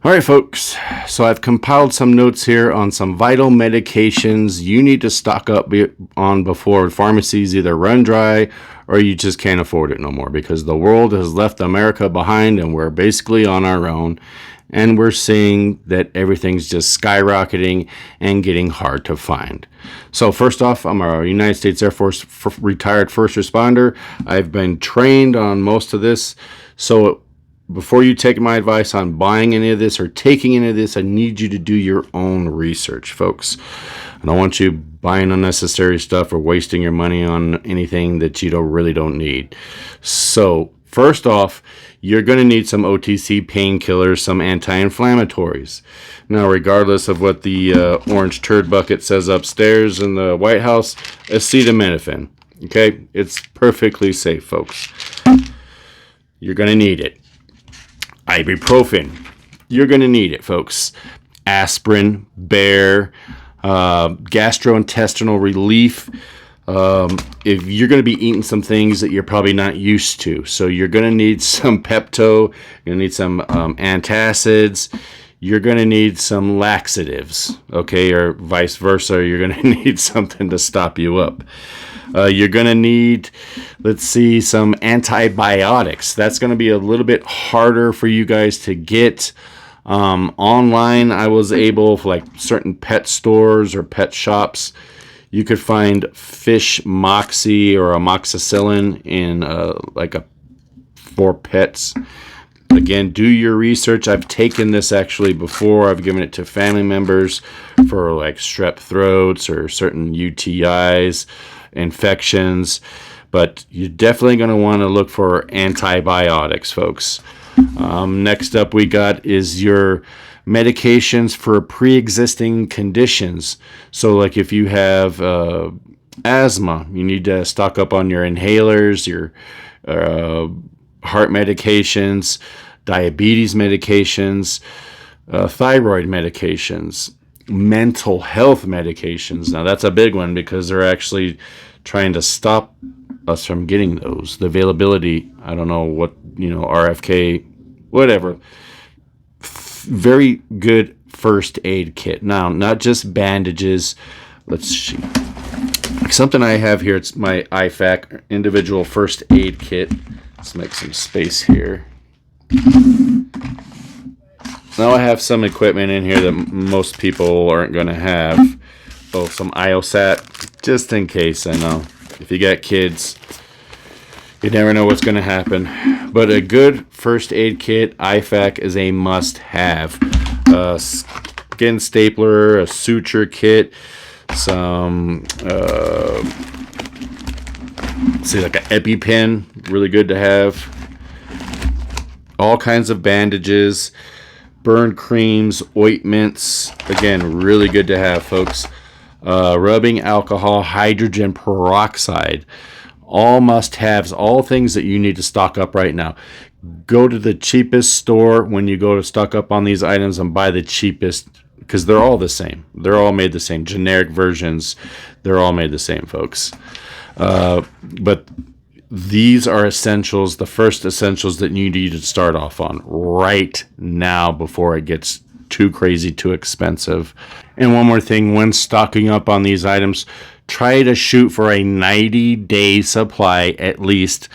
All right, folks. So I've compiled some notes here on some vital medications you need to stock up on before pharmacies either run dry or you just can't afford it no more, because the world has left America behind and we're basically on our own. And we're seeing that everything's just skyrocketing and getting hard to find. So first off, I'm a United States Air Force retired first responder. I've been trained on most of this. So before you take my advice on buying any of this or taking any of this, I need you to do your own research, folks. I don't want you buying unnecessary stuff or wasting your money on anything that you really don't need. So first off, you're going to need some OTC painkillers, some anti-inflammatories. Now, regardless of what the orange turd bucket says upstairs in the White House, acetaminophen. Okay? It's perfectly safe, folks. You're going to need it. Ibuprofen. You're going to need it, folks. Aspirin, Bayer, gastrointestinal relief. If you're going to be eating some things that you're probably not used to. So you're going to need some Pepto. You're going to need some antacids. You're going to need some laxatives, okay, or vice versa. You're going to need something to stop you up. You're going to need, some antibiotics. That's going to be a little bit harder for you guys to get. Online, I was able, for like certain pet stores or pet shops, you could find fish moxie or amoxicillin in for pets. Again, do your research. I've taken this actually before. I've given it to family members for like strep throats or certain UTIs, infections. But you're definitely going to want to look for antibiotics, folks. Next up we got is your medications for pre-existing conditions. So like if you have asthma, you need to stock up on your inhalers, your heart medications, diabetes medications, thyroid medications, mental health medications. Now that's a big one because they're actually trying to stop us from getting those. The availability, I don't know what, RFK, whatever. Very good first aid kit. Now, not just bandages. Let's see. Something I have here, it's my IFAC individual first aid kit. Let's make some space here. Now I have some equipment in here that most people aren't going to have. Oh, some IOSAT, just in case. I know if you got kids, you never know what's going to happen. But a good first aid kit, IFAC, is a must-have. A skin stapler, a suture kit, some, like an EpiPen, really good to have. All kinds of bandages, burn creams, ointments. Again, really good to have, folks. Rubbing alcohol, hydrogen peroxide. All must-haves, all things that you need to stock up right now. Go to the cheapest store when you go to stock up on these items and buy the cheapest, because they're all the same. They're all made the same. Generic versions, they're all made the same, folks. But these are essentials, the first essentials that you need to start off on right now before it gets too crazy, too expensive. And one more thing, when stocking up on these items, try to shoot for a 90-day supply at least.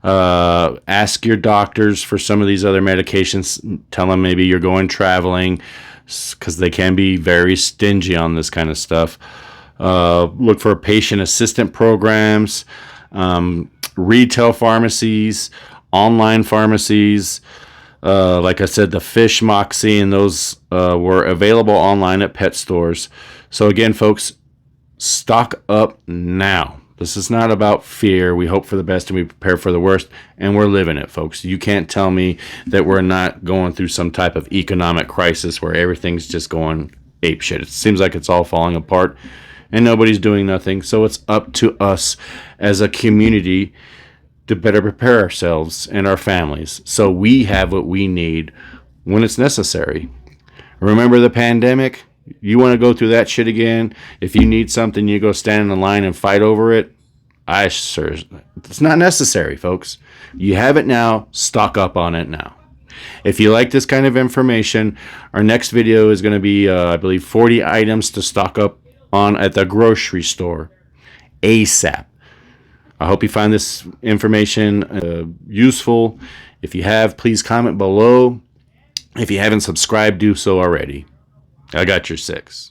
Ask your doctors for some of these other medications. Tell them maybe you're going traveling, because they can be very stingy on this kind of stuff. Look for patient assistant programs, retail pharmacies, online pharmacies. Like I said, the fish moxie and those were available online at pet stores. So again, folks, stock up now. This is not about fear. We hope for the best and we prepare for the worst, and we're living it, folks. You can't tell me that we're not going through some type of economic crisis where everything's just going apeshit. It seems like it's all falling apart and nobody's doing nothing. So it's up to us as a community to better prepare ourselves and our families so we have what we need when it's necessary. Remember the pandemic? You want to go through that shit again? If you need something, you go stand in the line and fight over it. It's not necessary, folks. You have it now. Stock up on it now. If you like this kind of information, our next video is going to be, I believe, 40 items to stock up on at the grocery store ASAP. I hope you find this information useful. If you have, please comment below. If you haven't subscribed, do so already. I got your 6.